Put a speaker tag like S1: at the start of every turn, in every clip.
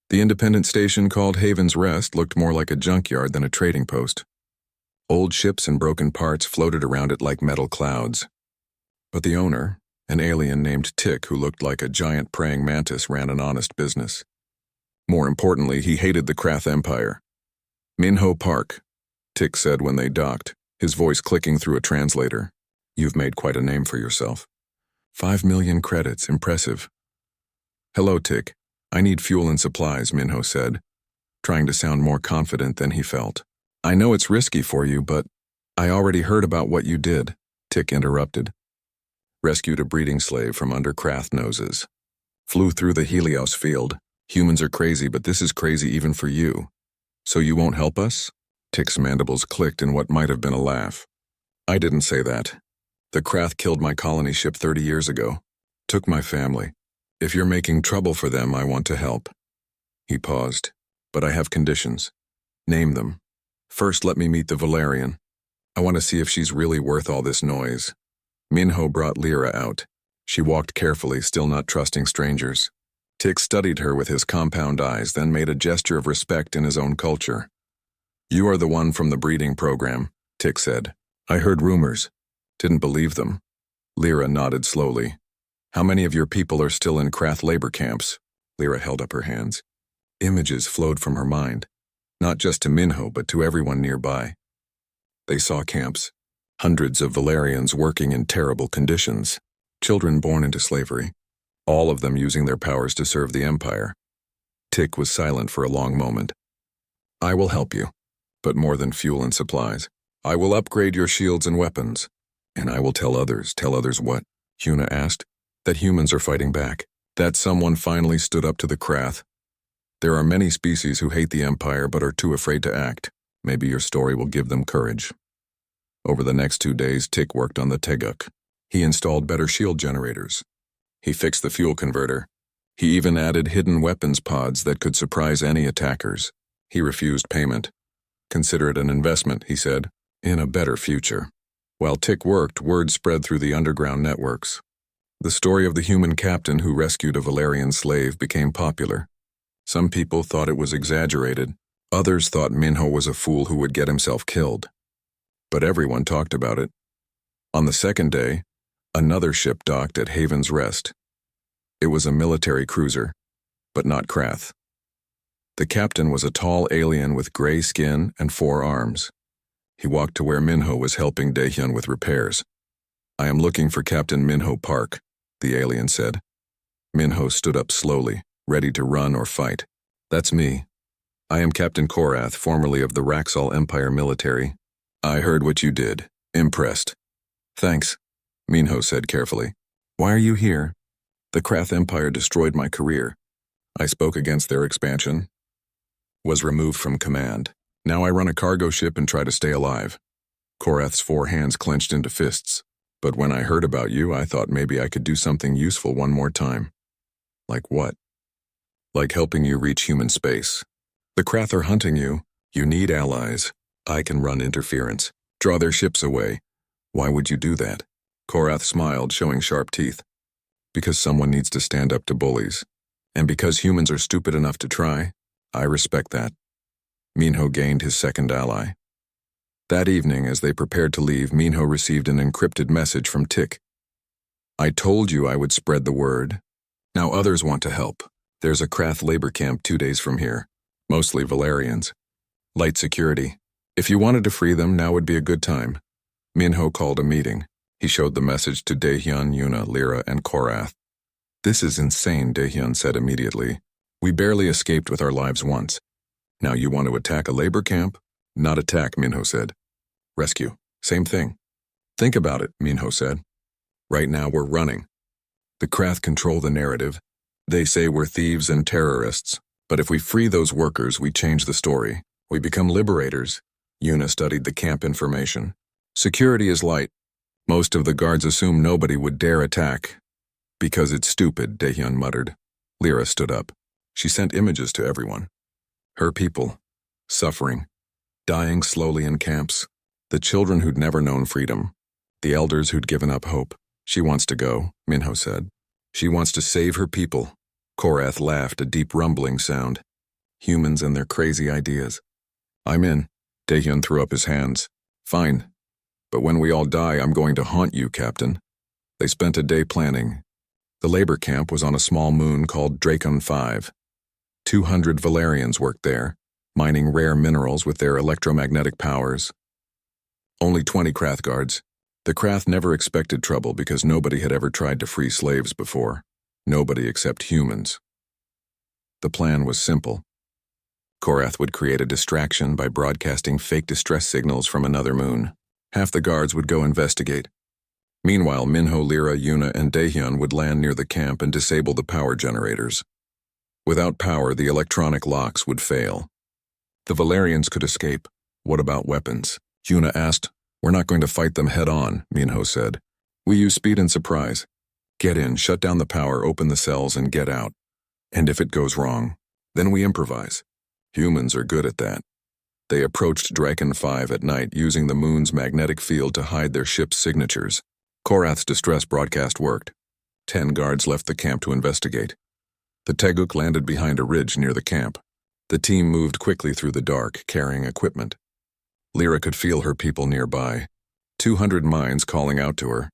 S1: The independent station called Haven's Rest looked more like a junkyard than a trading post. Old ships and broken parts floated around it like metal clouds. But the owner, an alien named Tick who looked like a giant praying mantis, ran an honest business. More importantly, he hated the Krath Empire. Minho Park, Tick said when they docked, his voice clicking through a translator. You've made quite a name for yourself. 5 million credits, impressive. Hello, Tick. I need fuel and supplies, Minho said, trying to sound more confident than he felt. I know it's risky for you, but I already heard about what you did, Tick interrupted. Rescued a breeding slave from under Krath noses. Flew through the Helios field. Humans are crazy, but this is crazy even for you. So you won't help us? Tick's mandibles clicked in what might have been a laugh. I didn't say that. The Krath killed my colony ship 30 years ago. Took my family. If you're making trouble for them, I want to help. He paused. But I have conditions. Name them. First, let me meet the Valerian. I want to see if she's really worth all this noise. Minho brought Lyra out. She walked carefully, still not trusting strangers. Tick studied her with his compound eyes, then made a gesture of respect in his own culture. You are the one from the breeding program, Tick said. I heard rumors. Didn't believe them. Lyra nodded slowly. How many of your people are still in Krath labor camps? Lyra held up her hands. Images flowed from her mind, not just to Minho, but to everyone nearby. They saw camps, hundreds of Valerians working in terrible conditions, children born into slavery, all of them using their powers to serve the Empire. Tick was silent for a long moment. I will help you, but more than fuel and supplies. I will upgrade your shields and weapons. And I will tell others what? Huna asked. That humans are fighting back. That someone finally stood up to the Krath. There are many species who hate the Empire but are too afraid to act. Maybe your story will give them courage. Over the next 2 days, Tick worked on the Teguk. He installed better shield generators. He fixed the fuel converter. He even added hidden weapons pods that could surprise any attackers. He refused payment. Consider it an investment, he said, in a better future. While Tick worked, word spread through the underground networks. The story of the human captain who rescued a Valerian slave became popular. Some people thought it was exaggerated. Others thought Minho was a fool who would get himself killed. But everyone talked about it. On the second day, another ship docked at Haven's Rest. It was a military cruiser, but not Krath. The captain was a tall alien with gray skin and 4 arms. He walked to where Minho was helping Daehyun with repairs. I am looking for Captain Minho Park, the alien said. Minho stood up slowly, ready to run or fight. That's me. I am Captain Korath, formerly of the Raxol Empire military. I heard what you did. Impressed. Thanks, Minho said carefully. Why are you here? The Krath Empire destroyed my career. I spoke against their expansion. Was removed from command. Now I run a cargo ship and try to stay alive. Korath's 4 hands clenched into fists. But when I heard about you, I thought maybe I could do something useful one more time. Like what? Like helping you reach human space. The Krath are hunting you. You need allies. I can run interference. Draw their ships away. Why would you do that? Korath smiled, showing sharp teeth. Because someone needs to stand up to bullies. And because humans are stupid enough to try, I respect that. Minho gained his second ally. That evening, as they prepared to leave, Minho received an encrypted message from Tick. I told you I would spread the word. Now others want to help. There's a Krath labor camp 2 days from here. Mostly Valerians. Light security. If you wanted to free them, now would be a good time. Minho called a meeting. He showed the message to Daehyun, Yuna, Lyra, and Korath. This is insane, Daehyun said immediately. We barely escaped with our lives once. Now you want to attack a labor camp? Not attack, Minho said. Rescue. Same thing. Think about it, Minho said. Right now we're running. The Krath control the narrative. They say we're thieves and terrorists. But if we free those workers, we change the story. We become liberators. Yuna studied the camp information. Security is light. Most of the guards assume nobody would dare attack. Because it's stupid, Daehyun muttered. Lyra stood up. She sent images to everyone. Her people. Suffering. Dying slowly in camps. The children who'd never known freedom. The elders who'd given up hope. She wants to go, Minho said. She wants to save her people. Korath laughed, a deep rumbling sound. Humans and their crazy ideas. I'm in. Daehyun threw up his hands. Fine. But when we all die, I'm going to haunt you, Captain. They spent a day planning. The labor camp was on a small moon called Dracon 5. 200 Valerians worked there, mining rare minerals with their electromagnetic powers. Only 20 Krath guards. The Krath never expected trouble because nobody had ever tried to free slaves before. Nobody except humans. The plan was simple. Korath would create a distraction by broadcasting fake distress signals from another moon. Half the guards would go investigate. Meanwhile, Minho, Lyra, Yuna, and Daehyun would land near the camp and disable the power generators. Without power, the electronic locks would fail. The Valerians could escape. What about weapons? Yuna asked. We're not going to fight them head-on, Minho said. We use speed and surprise. Get in, shut down the power, open the cells, and get out. And if it goes wrong, then we improvise. Humans are good at that. They approached Dracon 5 at night using the moon's magnetic field to hide their ship's signatures. Korath's distress broadcast worked. 10 guards left the camp to investigate. The Teguk landed behind a ridge near the camp. The team moved quickly through the dark, carrying equipment. Lyra could feel her people nearby. 200 minds calling out to her.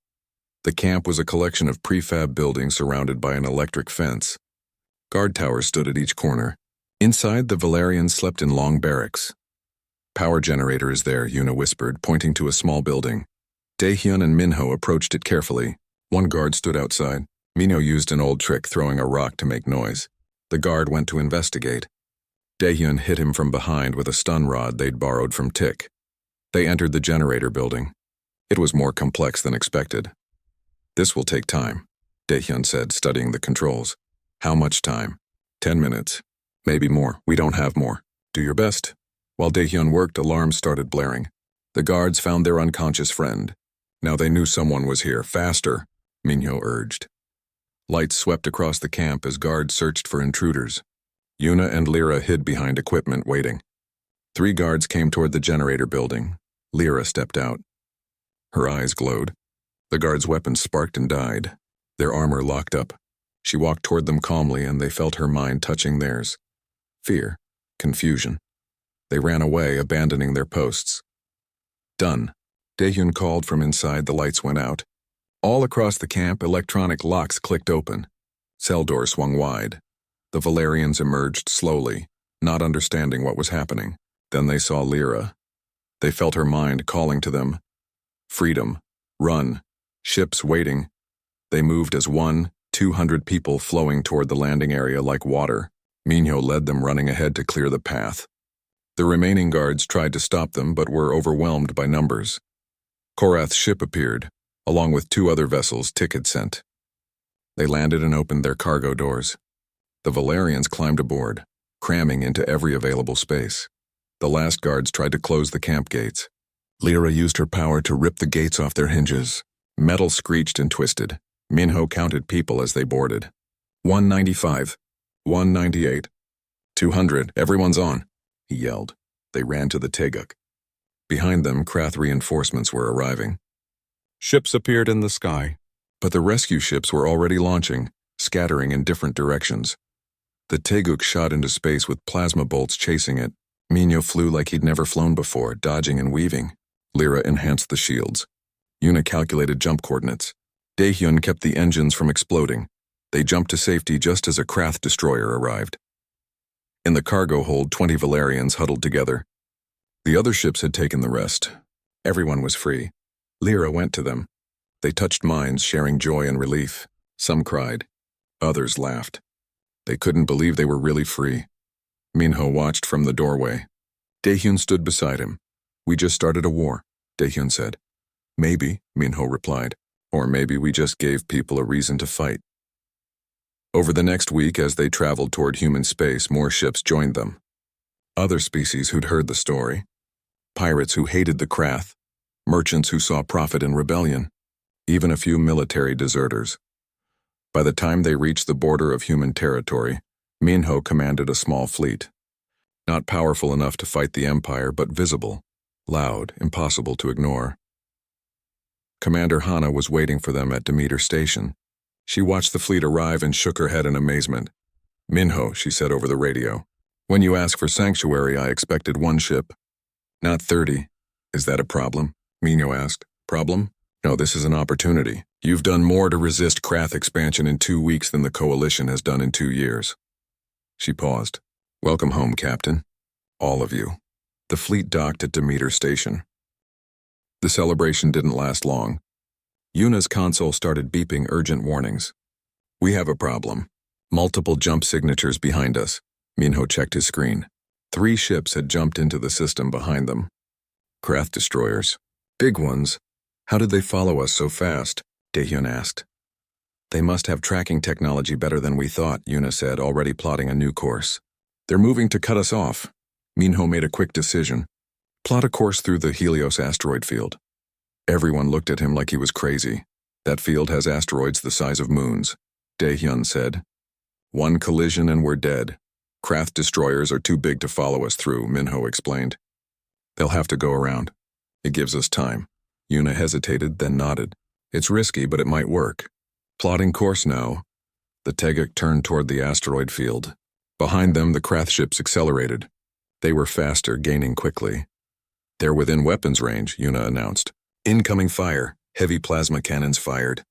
S1: The camp was a collection of prefab buildings surrounded by an electric fence. Guard towers stood at each corner. Inside, the Valerians slept in long barracks. Power generator is there, Yuna whispered, pointing to a small building. Daehyun and Minho approached it carefully. One guard stood outside. Minho used an old trick, throwing a rock to make noise. The guard went to investigate. Daehyun hit him from behind with a stun rod they'd borrowed from Tick. They entered the generator building. It was more complex than expected. This will take time, Daehyun said, studying the controls. How much time? 10 minutes. Maybe more. We don't have more. Do your best. While Daehyun worked, alarms started blaring. The guards found their unconscious friend. Now they knew someone was here. Faster, Minho urged. Lights swept across the camp as guards searched for intruders. Yuna and Lyra hid behind equipment, waiting. 3 guards came toward the generator building. Lyra stepped out. Her eyes glowed. The guards' weapons sparked and died. Their armor locked up. She walked toward them calmly, and they felt her mind touching theirs. Fear, confusion. They ran away, abandoning their posts. Done. Daehyun called from inside. The lights went out. All across the camp, electronic locks clicked open. Cell doors swung wide. The Valerians emerged slowly, not understanding what was happening. Then they saw Lyra. They felt her mind calling to them. Freedom. Run. Ships waiting. They moved as one, 200 people flowing toward the landing area like water. Minho led them, running ahead to clear the path. The remaining guards tried to stop them but were overwhelmed by numbers. Korath's ship appeared, along with 2 other vessels Tick had sent. They landed and opened their cargo doors. The Valerians climbed aboard, cramming into every available space. The last guards tried to close the camp gates. Lyra used her power to rip the gates off their hinges. Metal screeched and twisted. Minho counted people as they boarded. 195. 198. 200. Everyone's on, he yelled. They ran to the Teguk. Behind them, Krath reinforcements were arriving. Ships appeared in the sky, but the rescue ships were already launching, scattering in different directions. The Teguk shot into space with plasma bolts chasing it. Minho flew like he'd never flown before, dodging and weaving. Lyra enhanced the shields. Yuna calculated jump coordinates. Daehyun kept the engines from exploding. They jumped to safety just as a Krath destroyer arrived. In the cargo hold, 20 Valerians huddled together. The other ships had taken the rest. Everyone was free. Lyra went to them. They touched minds, sharing joy and relief. Some cried. Others laughed. They couldn't believe they were really free. Minho watched from the doorway. Daehyun stood beside him. We just started a war, Daehyun said. Maybe, Minho replied. Or maybe we just gave people a reason to fight. Over the next week, as they traveled toward human space, more ships joined them. Other species who'd heard the story. Pirates who hated the Krath. Merchants who saw profit in rebellion. Even a few military deserters. By the time they reached the border of human territory, Minho commanded a small fleet. Not powerful enough to fight the Empire, but visible, loud, impossible to ignore. Commander Hana was waiting for them at Demeter Station. She watched the fleet arrive and shook her head in amazement. Minho, she said over the radio, When you ask for sanctuary, I expected one ship, not 30. Is that a problem? Mino asked. Problem? No, this is an opportunity. You've done more to resist Krath expansion in 2 weeks than the Coalition has done in 2 years. She paused. Welcome home, Captain. All of you. The fleet docked at Demeter Station. The celebration didn't last long. Yuna's console started beeping urgent warnings. We have a problem. Multiple jump signatures behind us. Minho checked his screen. 3 ships had jumped into the system behind them. Krath destroyers. Big ones. How did they follow us so fast? Daehyun asked. They must have tracking technology better than we thought, Yuna said, already plotting a new course. They're moving to cut us off. Minho made a quick decision. Plot a course through the Helios asteroid field. Everyone looked at him like he was crazy. That field has asteroids the size of moons, Daehyun said. 1 collision and we're dead. Krath destroyers are too big to follow us through, Minho explained. They'll have to go around. It gives us time. Yuna hesitated, then nodded. It's risky, but it might work. Plotting course now. The Tegek turned toward the asteroid field. Behind them, the Krath ships accelerated. They were faster, gaining quickly. They're within weapons range, Yuna announced. Incoming fire. Heavy plasma cannons fired.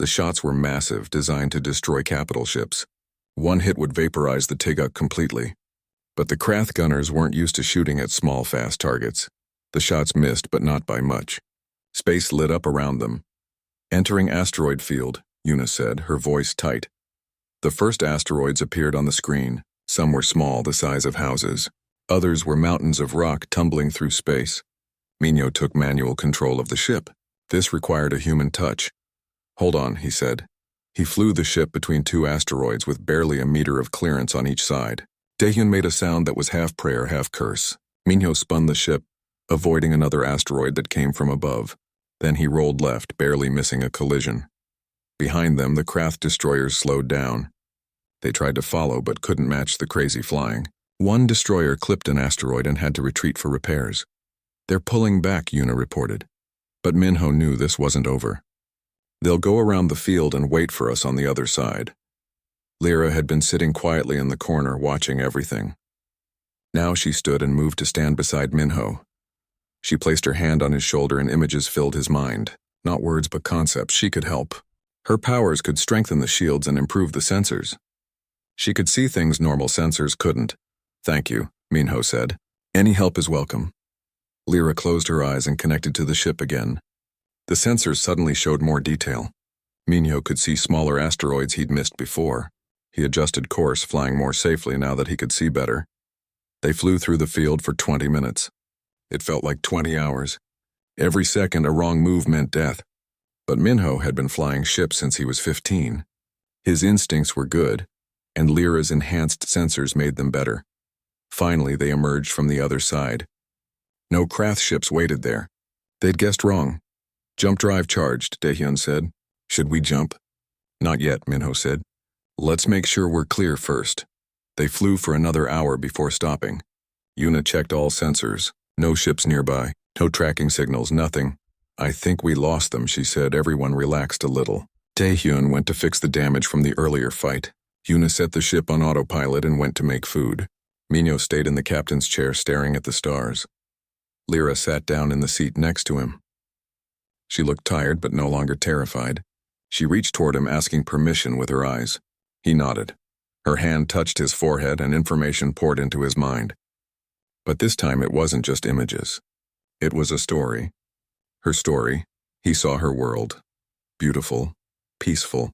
S1: The shots were massive, designed to destroy capital ships. 1 hit would vaporize the Tegek completely. But the Krath gunners weren't used to shooting at small, fast targets. The shots missed, but not by much. Space lit up around them. Entering asteroid field, Yuna said, her voice tight. The first asteroids appeared on the screen. Some were small, the size of houses. Others were mountains of rock tumbling through space. Minho took manual control of the ship. This required a human touch. Hold on, he said. He flew the ship between 2 asteroids with barely a meter of clearance on each side. Daehyun made a sound that was half prayer, half curse. Minho spun the ship, avoiding another asteroid that came from above. Then he rolled left, barely missing a collision. Behind them, the Krath destroyers slowed down. They tried to follow, but couldn't match the crazy flying. 1 destroyer clipped an asteroid and had to retreat for repairs. They're pulling back, Yuna reported. But Minho knew this wasn't over. They'll go around the field and wait for us on the other side. Lyra had been sitting quietly in the corner, watching everything. Now she stood and moved to stand beside Minho. She placed her hand on his shoulder and images filled his mind. Not words, but concepts. She could help. Her powers could strengthen the shields and improve the sensors. She could see things normal sensors couldn't. Thank you, Minho said. Any help is welcome. Lyra closed her eyes and connected to the ship again. The sensors suddenly showed more detail. Minho could see smaller asteroids he'd missed before. He adjusted course, flying more safely now that he could see better. They flew through the field for 20 minutes. It felt like 20 hours. Every second, a wrong move meant death. But Minho had been flying ships since he was 15. His instincts were good, and Lyra's enhanced sensors made them better. Finally, they emerged from the other side. No Krath ships waited there. They'd guessed wrong. Jump drive charged, Daehyun said. Should we jump? Not yet, Minho said. Let's make sure we're clear first. They flew for another hour before stopping. Yuna checked all sensors. No ships nearby. No tracking signals, nothing. I think we lost them, she said. Everyone relaxed a little. Daehyun went to fix the damage from the earlier fight. Yuna set the ship on autopilot and went to make food. Minho stayed in the captain's chair staring at the stars. Lyra sat down in the seat next to him. She looked tired but no longer terrified. She reached toward him, asking permission with her eyes. He nodded. Her hand touched his forehead and information poured into his mind. But this time it wasn't just images. It was a story. Her story. He saw her world. Beautiful. Peaceful.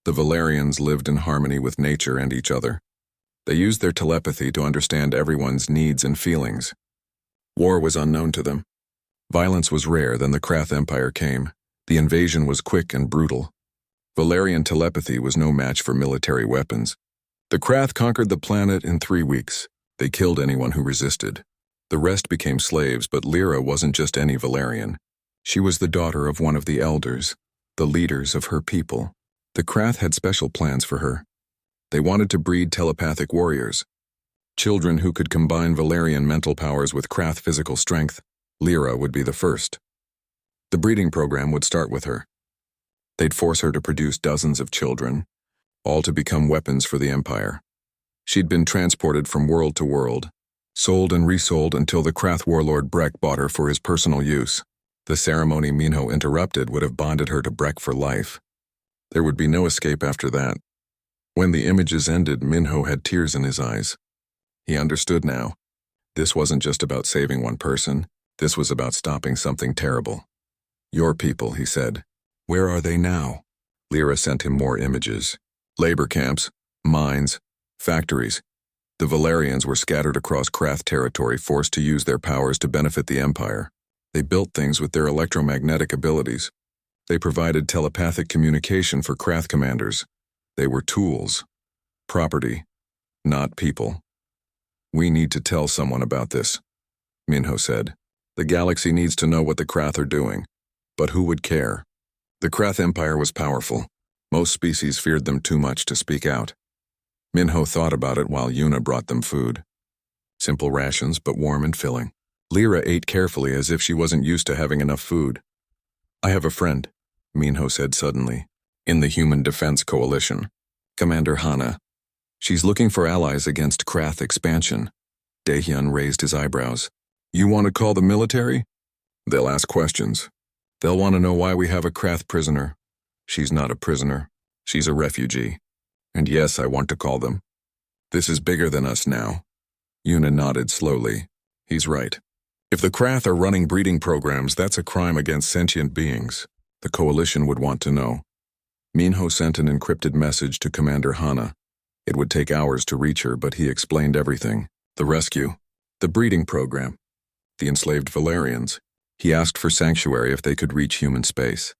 S1: The Valerians lived in harmony with nature and each other. They used their telepathy to understand everyone's needs and feelings. War was unknown to them. Violence was rare. Then the Krath Empire came. The invasion was quick and brutal. Valerian telepathy was no match for military weapons. The Krath conquered the planet in 3 weeks. They killed anyone who resisted. The rest became slaves, but Lyra wasn't just any Valerian. She was the daughter of one of the elders, the leaders of her people. The Krath had special plans for her. They wanted to breed telepathic warriors, children who could combine Valerian mental powers with Krath physical strength. Lyra would be the first. The breeding program would start with her. They'd force her to produce dozens of children, all to become weapons for the Empire. She'd been transported from world to world, sold and resold until the Krath warlord Breck bought her for his personal use. The ceremony Minho interrupted would have bonded her to Breck for life. There would be no escape after that. When the images ended, Minho had tears in his eyes. He understood now. This wasn't just about saving one person. This was about stopping something terrible. Your people, he said. Where are they now? Lyra sent him more images. Labor camps, mines, factories. The Valerians were scattered across Krath territory, forced to use their powers to benefit the Empire. They built things with their electromagnetic abilities. They provided telepathic communication for Krath commanders. They were tools. Property, not people. We need to tell someone about this, Minho said. The galaxy needs to know what the Krath are doing. But who would care? The Krath Empire was powerful. Most species feared them too much to speak out. Minho thought about it while Yuna brought them food. Simple rations, but warm and filling. Lyra ate carefully as if she wasn't used to having enough food. I have a friend, Minho said suddenly, in the Human Defense Coalition. Commander Hana. She's looking for allies against Krath expansion. Daehyun raised his eyebrows. You want to call the military? They'll ask questions. They'll want to know why we have a Krath prisoner. She's not a prisoner. She's a refugee. And yes, I want to call them. This is bigger than us now. Yuna nodded slowly. He's right. If the Krath are running breeding programs, that's a crime against sentient beings. The Coalition would want to know. Minho sent an encrypted message to Commander Hana. It would take hours to reach her, but he explained everything. The rescue, the breeding program, the enslaved Valerians. He asked for sanctuary if they could reach human space.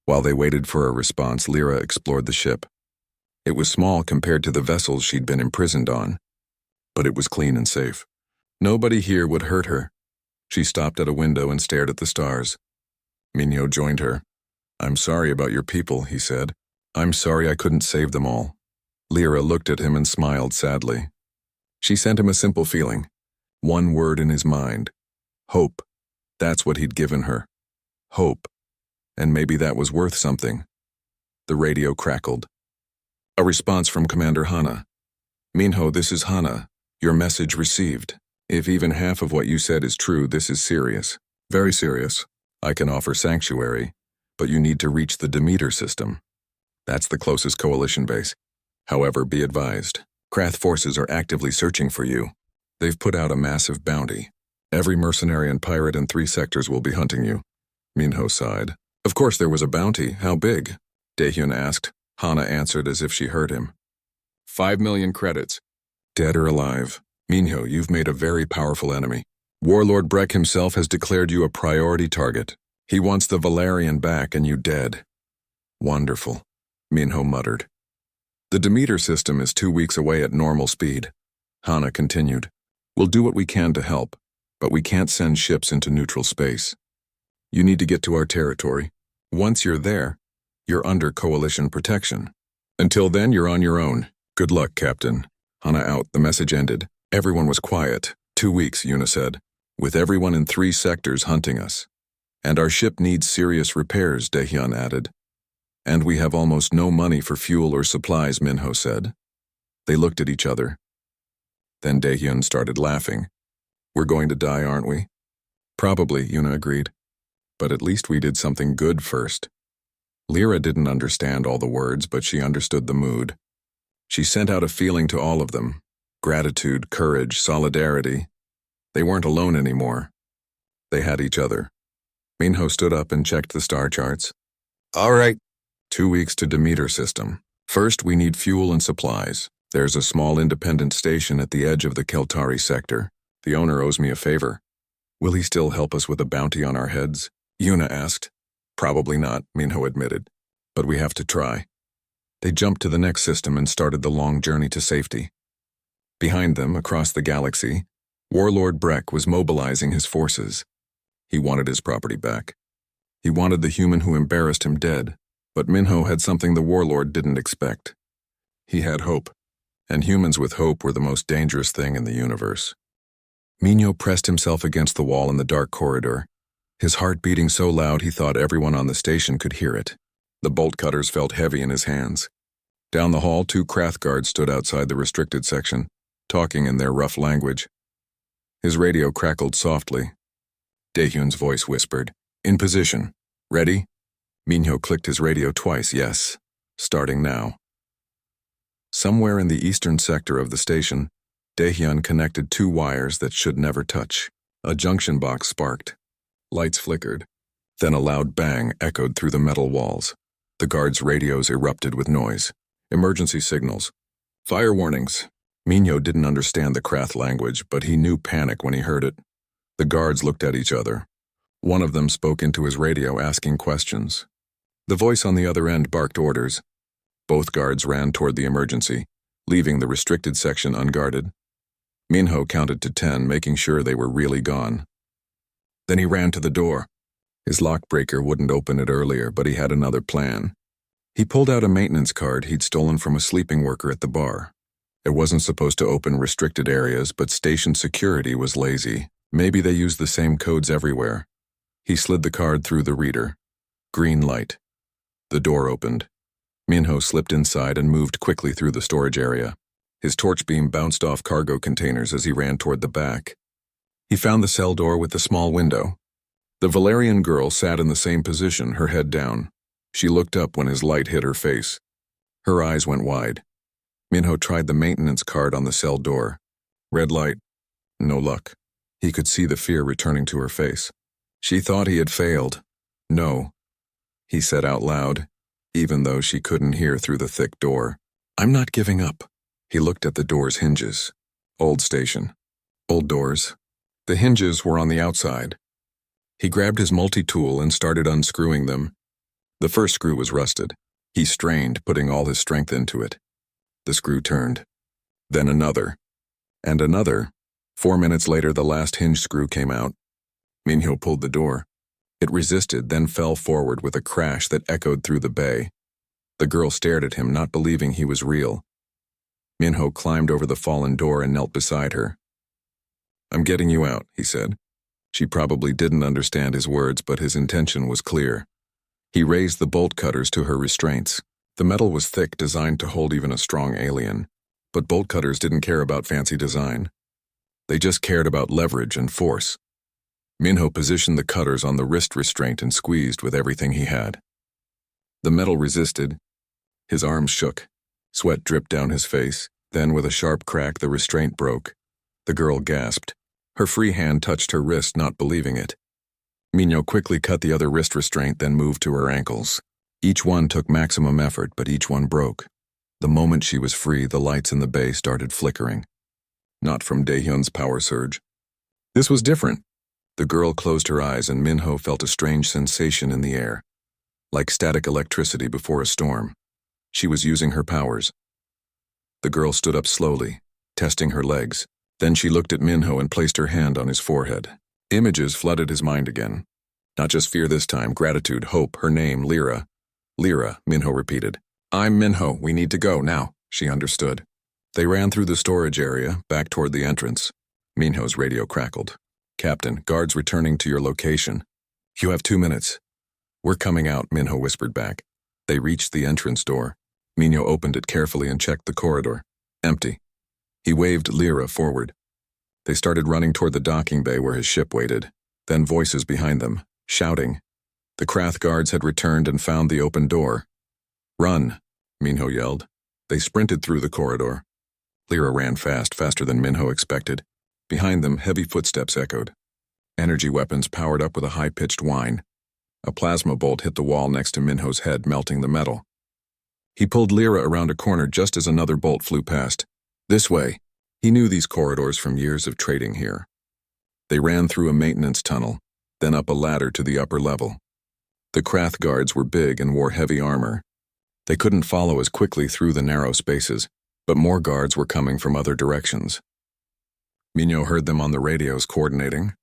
S1: While they waited for a response, Lyra explored the ship. It was small compared to the vessels she'd been imprisoned on, but it was clean and safe. Nobody here would hurt her. She stopped at a window and stared at the stars. Minho joined her. I'm sorry about your people, he said. I'm sorry I couldn't save them all. Lyra looked at him and smiled sadly. She sent him a simple feeling. One word in his mind. Hope. That's what he'd given her. Hope. And maybe that was worth something. The radio crackled. A response from Commander Hana. Minho, this is Hana. Your message received. If even half of what you said is true, this is serious. Very serious. I can offer sanctuary, but you need to reach the Demeter system. That's the closest coalition base. However, be advised, Krath forces are actively searching for you. They've put out a massive bounty. Every mercenary and pirate in 3 sectors will be hunting you. Minho sighed. Of course there was a bounty. How big? Daehyun asked. Hana answered as if she heard him. 5 million credits. Dead or alive. Minho, you've made a very powerful enemy. Warlord Breck himself has declared you a priority target. He wants the Valerian back and you dead. Wonderful, Minho muttered. The Demeter system is 2 weeks away at normal speed. Hana continued. We'll do what we can to help, but we can't send ships into neutral space. You need to get to our territory. Once you're there, you're under coalition protection. Until then, you're on your own. Good luck, Captain. Hana out, the message ended. Everyone was quiet. 2 weeks, Yuna said, with everyone in 3 sectors hunting us. And our ship needs serious repairs, Daehyun added. And we have almost no money for fuel or supplies, Minho said. They looked at each other. Then Daehyun started laughing. We're going to die, aren't we? Probably, Yuna agreed. But at least we did something good first. Lyra didn't understand all the words, but she understood the mood. She sent out a feeling to all of them. Gratitude, courage, solidarity. They weren't alone anymore. They had each other. Minho stood up and checked the star charts. All right. 2 weeks to Demeter system. First, we need fuel and supplies. There's a small independent station at the edge of the Keltari sector. The owner owes me a favor. Will he still help us with a bounty on our heads? Yuna asked. Probably not, Minho admitted. But we have to try. They jumped to the next system and started the long journey to safety. Behind them, across the galaxy, Warlord Breck was mobilizing his forces. He wanted his property back. He wanted the human who embarrassed him dead, but Minho had something the Warlord didn't expect. He had hope, and humans with hope were the most dangerous thing in the universe. Minho pressed himself against the wall in the dark corridor, his heart beating so loud he thought everyone on the station could hear it. The bolt cutters felt heavy in his hands. Down the hall, 2 Krath guards stood outside the restricted section, talking in their rough language. His radio crackled softly. Daehyun's voice whispered, "In position. Ready?" Minho clicked his radio twice. "Yes. Starting now." Somewhere in the eastern sector of the station, Daehyun connected 2 wires that should never touch. A junction box sparked. Lights flickered. Then a loud bang echoed through the metal walls. The guards' radios erupted with noise. Emergency signals. Fire warnings. Minho didn't understand the Krath language, but he knew panic when he heard it. The guards looked at each other. One of them spoke into his radio asking questions. The voice on the other end barked orders. Both guards ran toward the emergency, leaving the restricted section unguarded. Minho counted to 10, making sure they were really gone. Then he ran to the door. His lockbreaker wouldn't open it earlier, but he had another plan. He pulled out a maintenance card he'd stolen from a sleeping worker at the bar. It wasn't supposed to open restricted areas, but station security was lazy. Maybe they used the same codes everywhere. He slid the card through the reader. Green light. The door opened. Minho slipped inside and moved quickly through the storage area. His torch beam bounced off cargo containers as he ran toward the back. He found the cell door with the small window. The Valerian girl sat in the same position, her head down. She looked up when his light hit her face. Her eyes went wide. Minho tried the maintenance card on the cell door. Red light. No luck. He could see the fear returning to her face. She thought he had failed. "No," he said out loud, even though she couldn't hear through the thick door. "I'm not giving up." He looked at the door's hinges. Old station. Old doors. The hinges were on the outside. He grabbed his multi-tool and started unscrewing them. The first screw was rusted. He strained, putting all his strength into it. The screw turned. Then another. And another. 4 minutes later, the last hinge screw came out. Minho pulled the door. It resisted, then fell forward with a crash that echoed through the bay. The girl stared at him, not believing he was real. Minho climbed over the fallen door and knelt beside her. "I'm getting you out," he said. She probably didn't understand his words, but his intention was clear. He raised the bolt cutters to her restraints. The metal was thick, designed to hold even a strong alien. But bolt cutters didn't care about fancy design. They just cared about leverage and force. Minho positioned the cutters on the wrist restraint and squeezed with everything he had. The metal resisted. His arms shook. Sweat dripped down his face. Then, with a sharp crack, the restraint broke. The girl gasped. Her free hand touched her wrist, not believing it. Minho quickly cut the other wrist restraint, then moved to her ankles. Each one took maximum effort, but each one broke. The moment she was free, the lights in the bay started flickering. Not from Daehyun's power surge. This was different. The girl closed her eyes and Minho felt a strange sensation in the air, like static electricity before a storm. She was using her powers. The girl stood up slowly, testing her legs. Then she looked at Minho and placed her hand on his forehead. Images flooded his mind again. Not just fear this time, gratitude, hope, her name, Lyra. Lyra, Minho repeated. "I'm Minho, we need to go, now," she understood. They ran through the storage area, back toward the entrance. Minho's radio crackled. "Captain, guards returning to your location. You have 2 minutes." "We're coming out," Minho whispered back. They reached the entrance door. Minho opened it carefully and checked the corridor. Empty. He waved Lyra forward. They started running toward the docking bay where his ship waited. Then voices behind them, shouting. The Krath guards had returned and found the open door. "Run," Minho yelled. They sprinted through the corridor. Lyra ran fast, faster than Minho expected. Behind them, heavy footsteps echoed. Energy weapons powered up with a high-pitched whine. A plasma bolt hit the wall next to Minho's head, melting the metal. He pulled Lyra around a corner just as another bolt flew past. This way. He knew these corridors from years of trading here. They ran through a maintenance tunnel, then up a ladder to the upper level. The Krath guards were big and wore heavy armor. They couldn't follow as quickly through the narrow spaces, but more guards were coming from other directions. Minho heard them on the radios coordinating.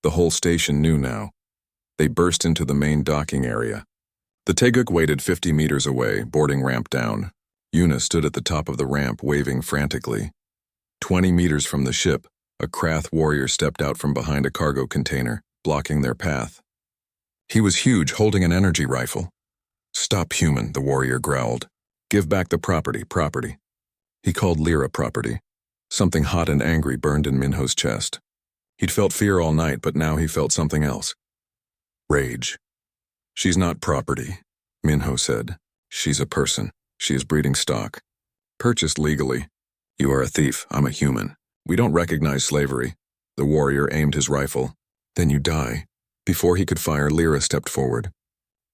S1: The whole station knew now. They burst into the main docking area. The Taeguk waited 50 meters away, boarding ramp down. Yuna stood at the top of the ramp, waving frantically. 20 meters from the ship, a Krath warrior stepped out from behind a cargo container, blocking their path. He was huge, holding an energy rifle. "Stop, human," the warrior growled. Give back the property. He called Lyra property. Something hot and angry burned in Minho's chest. He'd felt fear all night, but now he felt something else. Rage. She's not property, Minho said. She's a person. She is breeding stock. Purchased legally. You are a thief. I'm a human. We don't recognize slavery. The warrior aimed his rifle. Then you die. Before he could fire, Lyra stepped forward.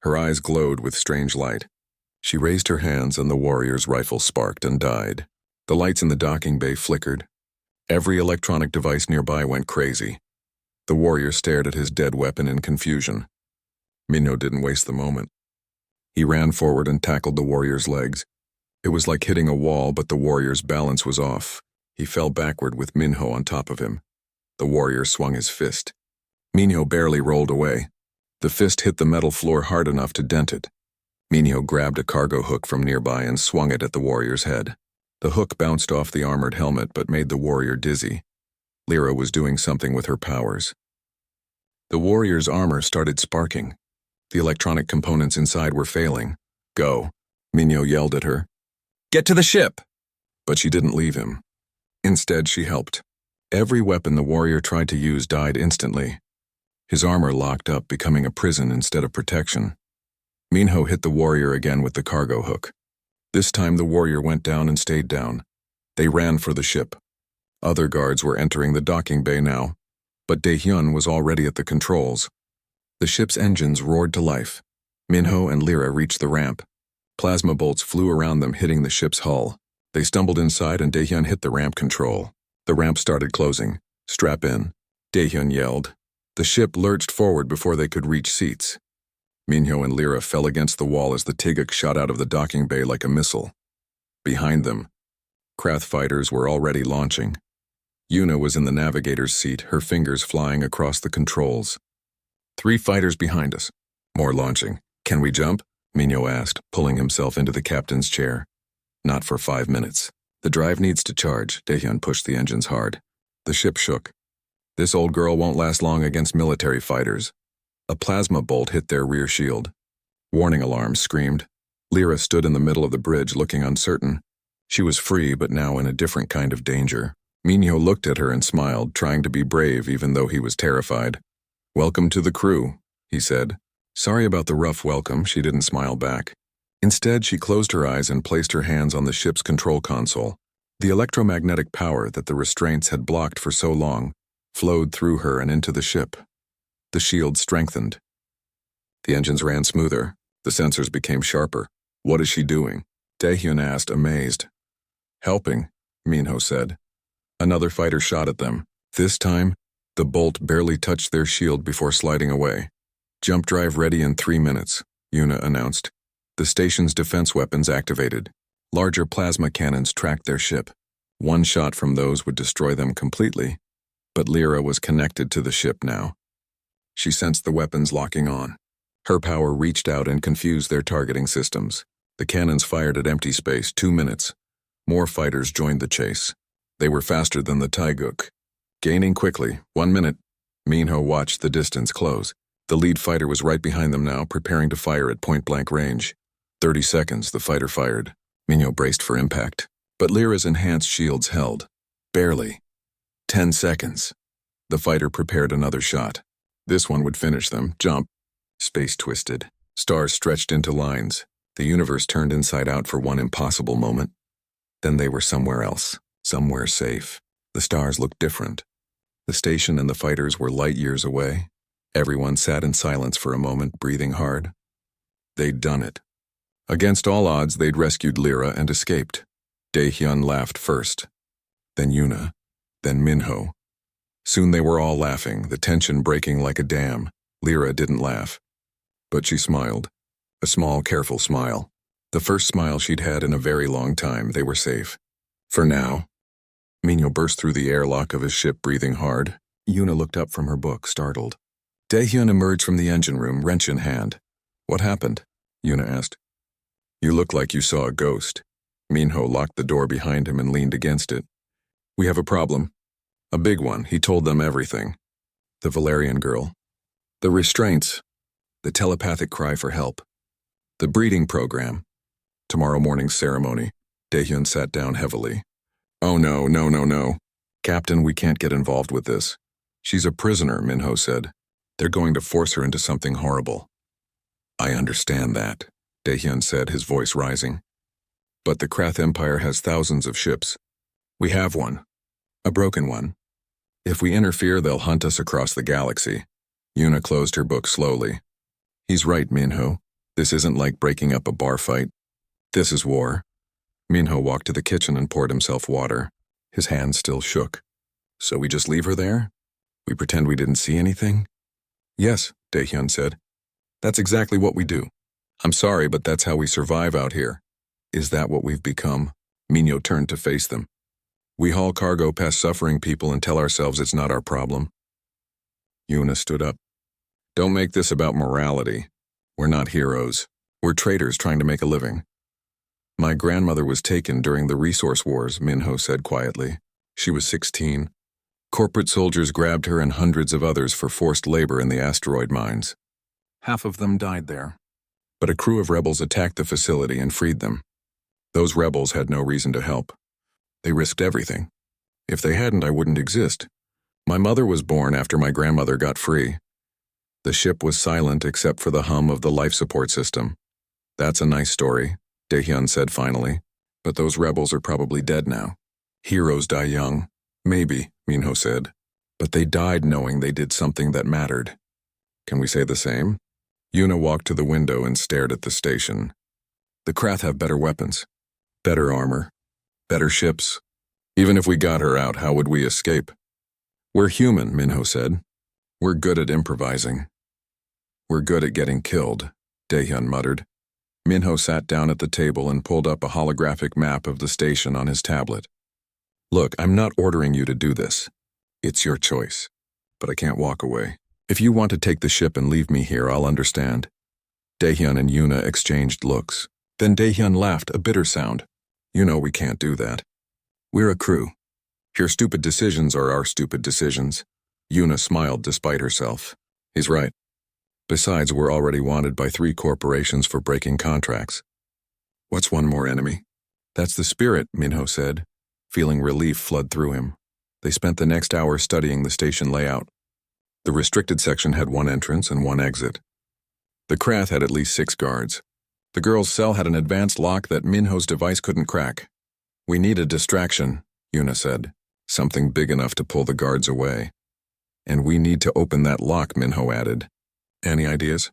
S1: Her eyes glowed with strange light. She raised her hands and the warrior's rifle sparked and died. The lights in the docking bay flickered. Every electronic device nearby went crazy. The warrior stared at his dead weapon in confusion. Minho didn't waste the moment. He ran forward and tackled the warrior's legs. It was like hitting a wall, but the warrior's balance was off. He fell backward with Minho on top of him. The warrior swung his fist. Minho barely rolled away. The fist hit the metal floor hard enough to dent it. Minho grabbed a cargo hook from nearby and swung it at the warrior's head. The hook bounced off the armored helmet but made the warrior dizzy. Lyra was doing something with her powers. The warrior's armor started sparking. The electronic components inside were failing. Go, Minho yelled at her. Get to the ship! But she didn't leave him. Instead, she helped. Every weapon the warrior tried to use died instantly. His armor locked up, becoming a prison instead of protection. Minho hit the warrior again with the cargo hook. This time the warrior went down and stayed down. They ran for the ship. Other guards were entering the docking bay now, but Daehyun was already at the controls. The ship's engines roared to life. Minho and Lyra reached the ramp. Plasma bolts flew around them, hitting the ship's hull. They stumbled inside and Daehyun hit the ramp control. The ramp started closing. Strap in, Daehyun yelled. The ship lurched forward before they could reach seats. Minho and Lyra fell against the wall as the Tiguk shot out of the docking bay like a missile. Behind them, Krath fighters were already launching. Yuna was in the navigator's seat, her fingers flying across the controls. 3 fighters behind us. More launching. Can we jump? Minho asked, pulling himself into the captain's chair. Not for 5 minutes. The drive needs to charge. Daehyun pushed the engines hard. The ship shook. This old girl won't last long against military fighters. A plasma bolt hit their rear shield. Warning alarms screamed. Lyra stood in the middle of the bridge, looking uncertain. She was free, but now in a different kind of danger. Minho looked at her and smiled, trying to be brave even though he was terrified. Welcome to the crew, he said. Sorry about the rough welcome, she didn't smile back. Instead, she closed her eyes and placed her hands on the ship's control console. The electromagnetic power that the restraints had blocked for so long flowed through her and into the ship. The shield strengthened. The engines ran smoother. The sensors became sharper. What is she doing? Daehyun asked, amazed. Helping, Minho said. Another fighter shot at them. This time, the bolt barely touched their shield before sliding away. Jump drive ready in 3 minutes, Yuna announced. The station's defense weapons activated. Larger plasma cannons tracked their ship. One shot from those would destroy them completely. But Lyra was connected to the ship now. She sensed the weapons locking on. Her power reached out and confused their targeting systems. The cannons fired at empty space. 2 minutes. More fighters joined the chase. They were faster than the Tiguk. Gaining quickly. 1 minute. Minho watched the distance close. The lead fighter was right behind them now, preparing to fire at point-blank range. 30 seconds, the fighter fired. Minho braced for impact. But Lyra's enhanced shields held. Barely. 10 seconds. The fighter prepared another shot. This one would finish them. Jump. Space twisted. Stars stretched into lines. The universe turned inside out for one impossible moment. Then they were somewhere else. Somewhere safe. The stars looked different. The station and the fighters were light years away. Everyone sat in silence for a moment, breathing hard. They'd done it. Against all odds, they'd rescued Lyra and escaped. Daehyun laughed first. Then Yuna. Then Minho. Soon they were all laughing, the tension breaking like a dam. Lyra didn't laugh. But she smiled. A small, careful smile. The first smile she'd had in a very long time. They were safe. For now. Minho burst through the airlock of his ship, breathing hard. Yuna looked up from her book, startled. Daehyun emerged from the engine room, wrench in hand. What happened? Yuna asked. You look like you saw a ghost. Minho locked the door behind him and leaned against it. We have a problem. A big one. He told them everything. The Valerian girl. The restraints. The telepathic cry for help. The breeding program. Tomorrow morning's ceremony. Daehyun sat down heavily. Oh no, no, no, no. Captain, we can't get involved with this. She's a prisoner, Minho said. They're going to force her into something horrible. I understand that, Daehyun said, his voice rising. But the Krath Empire has thousands of ships. We have one. A broken one. If we interfere, they'll hunt us across the galaxy. Yuna closed her book slowly. He's right, Minho. This isn't like breaking up a bar fight. This is war. Minho walked to the kitchen and poured himself water. His hands still shook. So we just leave her there? We pretend we didn't see anything? Yes, Daehyun said. That's exactly what we do. I'm sorry, but that's how we survive out here. Is that what we've become? Minho turned to face them. We haul cargo past suffering people and tell ourselves it's not our problem. Yuna stood up. Don't make this about morality. We're not heroes. We're traders trying to make a living. My grandmother was taken during the resource wars, Minho said quietly. She was 16. Corporate soldiers grabbed her and hundreds of others for forced labor in the asteroid mines. Half of them died there. But a crew of rebels attacked the facility and freed them. Those rebels had no reason to help. They risked everything. If they hadn't, I wouldn't exist. My mother was born after my grandmother got free. The ship was silent except for the hum of the life support system. That's a nice story, Daehyun said finally. But those rebels are probably dead now. Heroes die young. Maybe, Minho said. But they died knowing they did something that mattered. Can we say the same? Yuna walked to the window and stared at the station. The Krath have better weapons, better armor, better ships. Even if we got her out, how would we escape? We're human, Minho said. We're good at improvising. We're good at getting killed, Daehyun muttered. Minho sat down at the table and pulled up a holographic map of the station on his tablet. Look, I'm not ordering you to do this. It's your choice. But I can't walk away. If you want to take the ship and leave me here, I'll understand. Daehyun and Yuna exchanged looks. Then Daehyun laughed, a bitter sound. You know we can't do that. We're a crew. Your stupid decisions are our stupid decisions. Yuna smiled despite herself. He's right. Besides, we're already wanted by 3 corporations for breaking contracts. What's one more enemy? That's the spirit, Minho said. Feeling relief flood through him. They spent the next hour studying the station layout. The restricted section had 1 entrance and 1 exit. The Krath had at least 6 guards. The girl's cell had an advanced lock that Minho's device couldn't crack. We need a distraction, Yuna said. Something big enough to pull the guards away. And we need to open that lock, Minho added. Any ideas?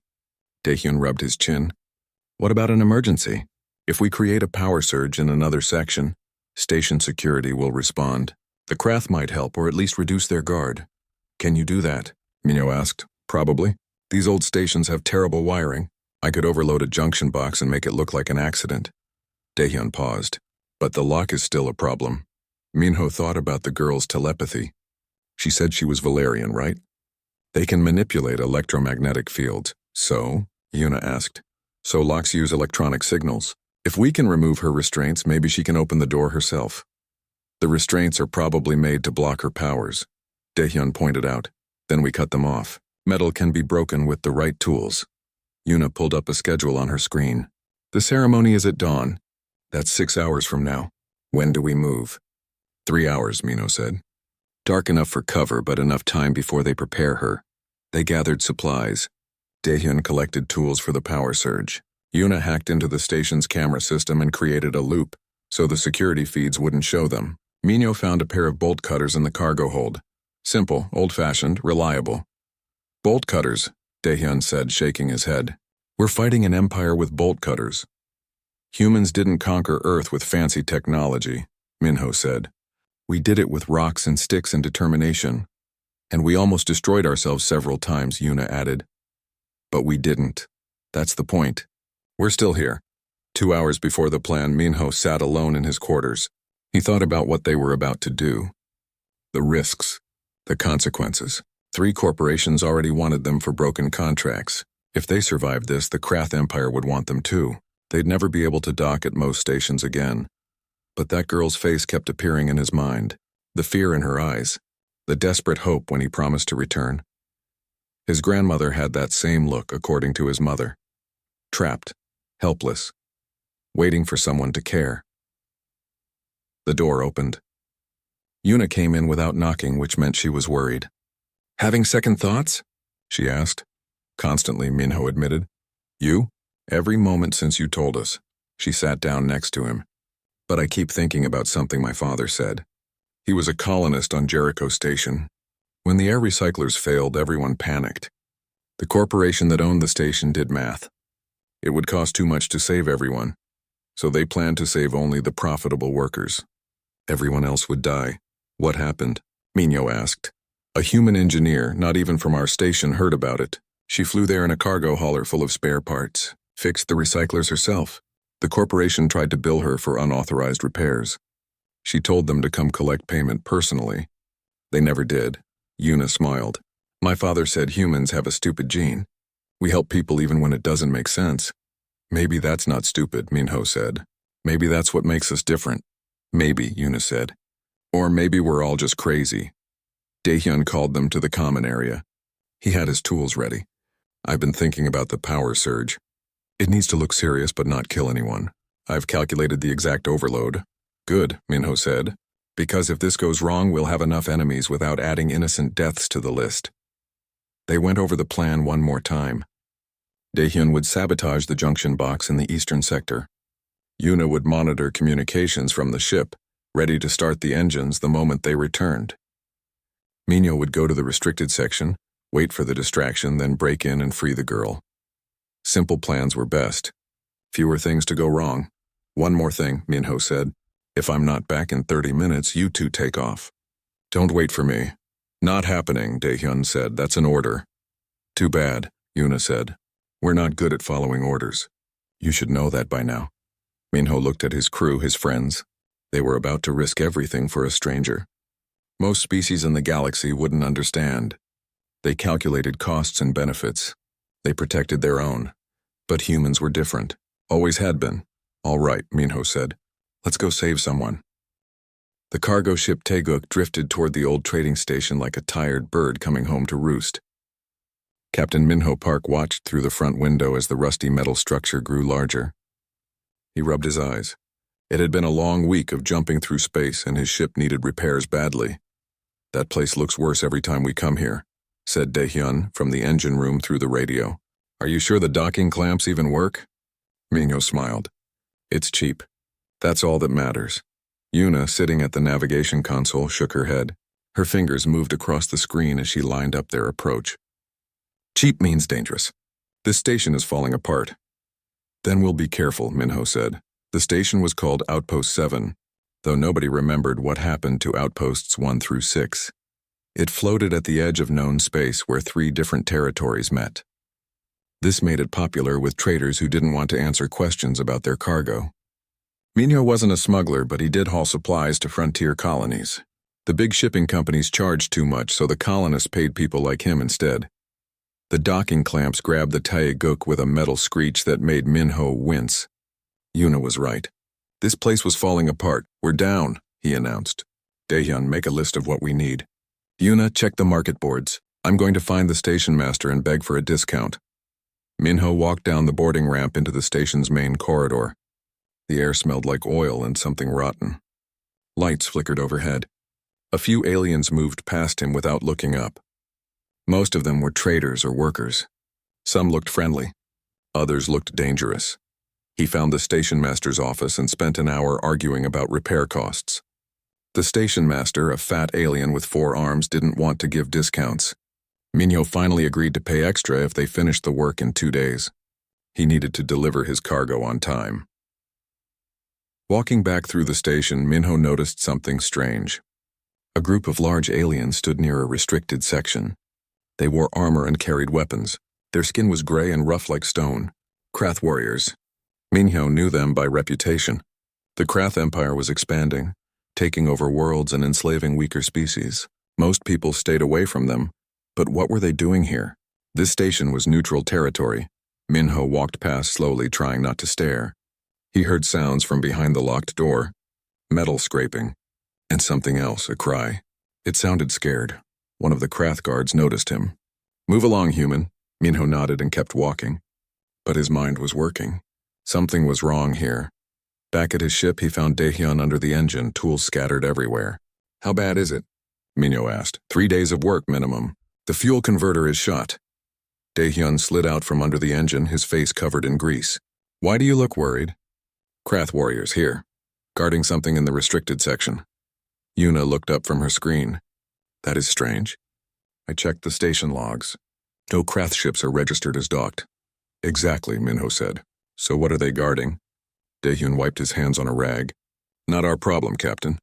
S1: Daehyun rubbed his chin. What about an emergency? If we create a power surge in another section, station security will respond. The Krath might help or at least reduce their guard. Can you do that? Minho asked. Probably. These old stations have terrible wiring. I could overload a junction box and make it look like an accident. Daehyun paused. But the lock is still a problem. Minho thought about the girl's telepathy. She said she was Valerian, right? They can manipulate electromagnetic fields. So? Yuna asked. So locks use electronic signals. If we can remove her restraints, maybe she can open the door herself. The restraints are probably made to block her powers, Daehyun pointed out. Then we cut them off. Metal can be broken with the right tools. Yuna pulled up a schedule on her screen. The ceremony is at dawn. That's 6 hours from now. When do we move? 3 hours, Minho said. Dark enough for cover, but enough time before they prepare her. They gathered supplies. Daehyun collected tools for the power surge. Yuna hacked into the station's camera system and created a loop, so the security feeds wouldn't show them. Minho found a pair of bolt cutters in the cargo hold. Simple, old-fashioned, reliable. Bolt cutters, Daehyun said, shaking his head. We're fighting an empire with bolt cutters. Humans didn't conquer Earth with fancy technology, Minho said. We did it with rocks and sticks and determination. And we almost destroyed ourselves several times, Yuna added. But we didn't. That's the point. We're still here. 2 hours before the plan, Minho sat alone in his quarters. He thought about what they were about to do. The risks. The consequences. 3 corporations already wanted them for broken contracts. If they survived this, the Krath Empire would want them too. They'd never be able to dock at most stations again. But that girl's face kept appearing in his mind. The fear in her eyes. The desperate hope when he promised to return. His grandmother had that same look, according to his mother. Trapped. Helpless. waiting for someone to care. The door opened. Yuna came in without knocking, which meant she was worried. "Having second thoughts?" she asked. "Constantly," Minho admitted. "You? Every moment since you told us." She sat down next to him. "But I keep thinking about something my father said. He was a colonist on Jericho Station. When the air recyclers failed, everyone panicked. The corporation that owned the station did math. It would cost too much to save everyone, so they planned to save only the profitable workers. Everyone else would die. What happened?" Minho asked. "A human engineer, not even from our station, heard about it. She flew there in a cargo hauler full of spare parts, fixed the recyclers herself. The corporation tried to bill her for unauthorized repairs. She told them to come collect payment personally. They never did." Yuna smiled. "My father said humans have a stupid gene. We help people even when it doesn't make sense." "Maybe that's not stupid," Minho said. "Maybe that's what makes us different." "Maybe," Yuna said. "Or maybe we're all just crazy." Daehyun called them to the common area. He had his tools ready. "I've been thinking about the power surge. It needs to look serious but not kill anyone. I've calculated the exact overload." "Good," Minho said. "Because if this goes wrong, we'll have enough enemies without adding innocent deaths to the list." They went over the plan one more time. Daehyun would sabotage the junction box in the eastern sector. Yuna would monitor communications from the ship, ready to start the engines the moment they returned. Minho would go to the restricted section, wait for the distraction, then break in and free the girl. Simple plans were best. Fewer things to go wrong. "One more thing," Minho said. "If I'm not back in 30 minutes, you two take off." "Don't wait for me." "Not happening," Daehyun said. "That's an order." "Too bad," Yuna said. "We're not good at following orders." "You should know that by now." Minho looked at his crew, his friends. They were about to risk everything for a stranger. Most species in the galaxy wouldn't understand. They calculated costs and benefits. They protected their own. But humans were different. Always had been. "All right," Minho said. "Let's go save someone." The cargo ship Taeguk drifted toward the old trading station like a tired bird coming home to roost. Captain Minho Park watched through the front window as the rusty metal structure grew larger. He rubbed his eyes. It had been a long week of jumping through space, and his ship needed repairs badly. "That place looks worse every time we come here," said Daehyun from the engine room through the radio. "Are you sure the docking clamps even work?" Minho smiled. "It's cheap. That's all that matters." Yuna, sitting at the navigation console, shook her head. Her fingers moved across the screen as she lined up their approach. "Cheap means dangerous. This station is falling apart." "Then we'll be careful," Minho said. The station was called Outpost 7, though nobody remembered what happened to Outposts 1 through 6. It floated at the edge of known space where 3 different territories met. This made it popular with traders who didn't want to answer questions about their cargo. Minho wasn't a smuggler, but he did haul supplies to frontier colonies. The big shipping companies charged too much, so the colonists paid people like him instead. The docking clamps grabbed the Taeguk with a metal screech that made Minho wince. Yuna was right. This place was falling apart. "We're down," he announced. "Daehyun, make a list of what we need." "Yuna, check the market boards. I'm going to find the station master and beg for a discount." Minho walked down the boarding ramp into the station's main corridor. The air smelled like oil and something rotten. Lights flickered overhead. A few aliens moved past him without looking up. Most of them were traders or workers. Some looked friendly. Others looked dangerous. He found the station master's office and spent an hour arguing about repair costs. The station master, a fat alien with 4 arms, didn't want to give discounts. Minho finally agreed to pay extra if they finished the work in 2 days. He needed to deliver his cargo on time. Walking back through the station, Minho noticed something strange. A group of large aliens stood near a restricted section. They wore armor and carried weapons. Their skin was gray and rough like stone. Krath warriors. Minho knew them by reputation. The Krath Empire was expanding, taking over worlds and enslaving weaker species. Most people stayed away from them, but what were they doing here? This station was neutral territory. Minho walked past slowly, trying not to stare. He heard sounds from behind the locked door, metal scraping, and something else, a cry. It sounded scared. One of the Krath guards noticed him. "Move along, human." Minho nodded and kept walking. But his mind was working. Something was wrong here. Back at his ship, he found Daehyun under the engine, tools scattered everywhere. How bad is it? Minho asked. 3 days of work minimum. The fuel converter is shot. Daehyun slid out from under the engine, his face covered in grease. Why do you look worried? Krath warriors here, guarding something in the restricted section. Yuna looked up from her screen. That is strange. I checked the station logs. No Krath ships are registered as docked. Exactly, Minho said. So what are they guarding? Daehyun wiped his hands on a rag. Not our problem, Captain.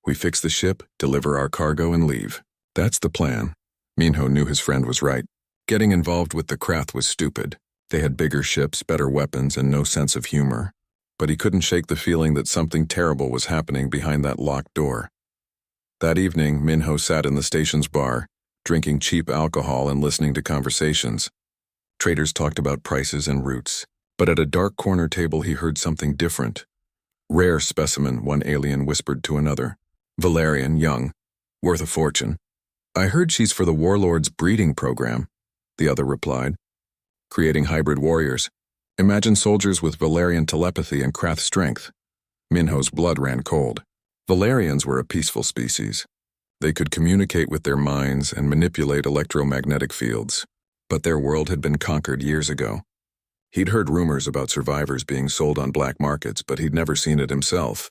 S1: We fix the ship, deliver our cargo, and leave. That's the plan. Minho knew his friend was right. Getting involved with the Krath was stupid. They had bigger ships, better weapons, and no sense of humor. But he couldn't shake the feeling that something terrible was happening behind that locked door. That evening, Minho sat in the station's bar, drinking cheap alcohol and listening to conversations. Traders talked about prices and routes. But at a dark corner table he heard something different. Rare specimen, one alien whispered to another. Valerian, young, worth a fortune. I heard she's for the warlord's breeding program, the other replied. Creating hybrid warriors. Imagine soldiers with Valerian telepathy and Krath strength. Minho's blood ran cold. Valerians were a peaceful species. They could communicate with their minds and manipulate electromagnetic fields. But their world had been conquered years ago. He'd heard rumors about survivors being sold on black markets, but he'd never seen it himself.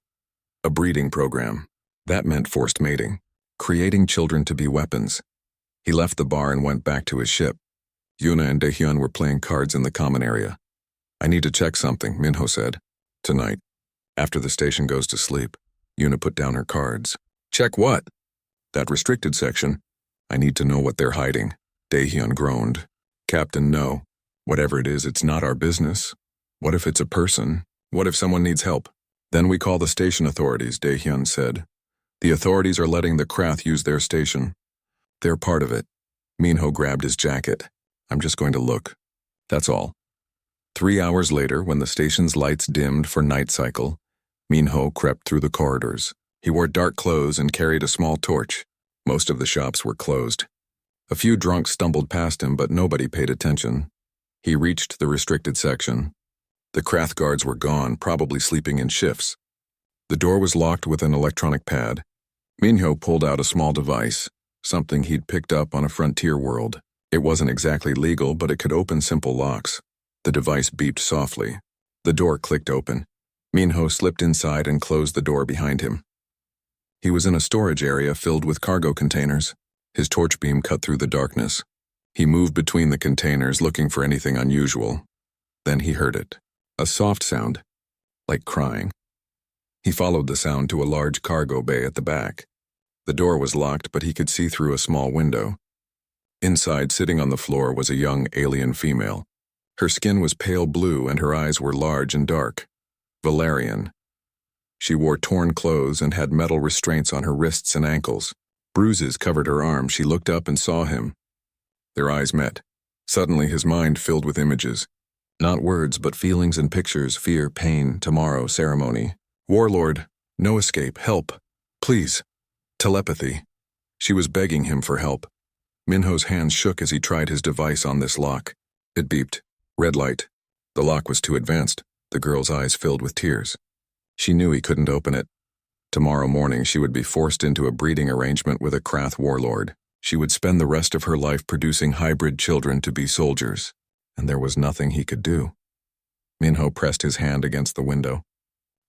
S1: A breeding program. That meant forced mating. Creating children to be weapons. He left the bar and went back to his ship. Yuna and Daehyun were playing cards in the common area. I need to check something, Minho said. Tonight. After the station goes to sleep. Yuna put down her cards. Check what? That restricted section. I need to know what they're hiding. Daehyun groaned. Captain, no. Whatever it is, it's not our business. What if it's a person? What if someone needs help? Then we call the station authorities, Daehyun said. The authorities are letting the Krath use their station. They're part of it. Minho grabbed his jacket. I'm just going to look. That's all. 3 hours later, when the station's lights dimmed for night cycle, Minho crept through the corridors. He wore dark clothes and carried a small torch. Most of the shops were closed. A few drunks stumbled past him, but nobody paid attention. He reached the restricted section. The Krath guards were gone, probably sleeping in shifts. The door was locked with an electronic pad. Minho pulled out a small device, something he'd picked up on a frontier world. It wasn't exactly legal, but it could open simple locks. The device beeped softly. The door clicked open. Minho slipped inside and closed the door behind him. He was in a storage area filled with cargo containers. His torch beam cut through the darkness. He moved between the containers looking for anything unusual. Then he heard it. A soft sound, like crying. He followed the sound to a large cargo bay at the back. The door was locked, but he could see through a small window. Inside, sitting on the floor, was a young alien female. Her skin was pale blue and her eyes were large and dark. Valerian. She wore torn clothes and had metal restraints on her wrists and ankles. Bruises covered her arms. She looked up and saw him. Their eyes met. Suddenly his mind filled with images. Not words, but feelings and pictures, fear, pain, tomorrow, ceremony. Warlord, no escape, help, please. Telepathy. She was begging him for help. Minho's hands shook as he tried his device on this lock. It beeped. Red light. The lock was too advanced. The girl's eyes filled with tears. She knew he couldn't open it. Tomorrow morning she would be forced into a breeding arrangement with a Krath warlord. She would spend the rest of her life producing hybrid children to be soldiers, and there was nothing he could do. Minho pressed his hand against the window.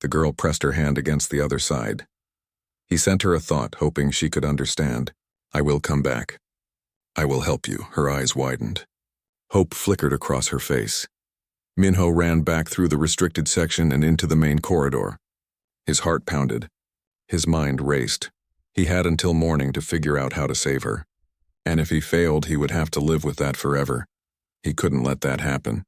S1: The girl pressed her hand against the other side. He sent her a thought, hoping she could understand. I will come back. I will help you. Her eyes widened. Hope flickered across her face. Minho ran back through the restricted section and into the main corridor. His heart pounded. His mind raced. He had until morning to figure out how to save her. And if he failed, he would have to live with that forever. He couldn't let that happen.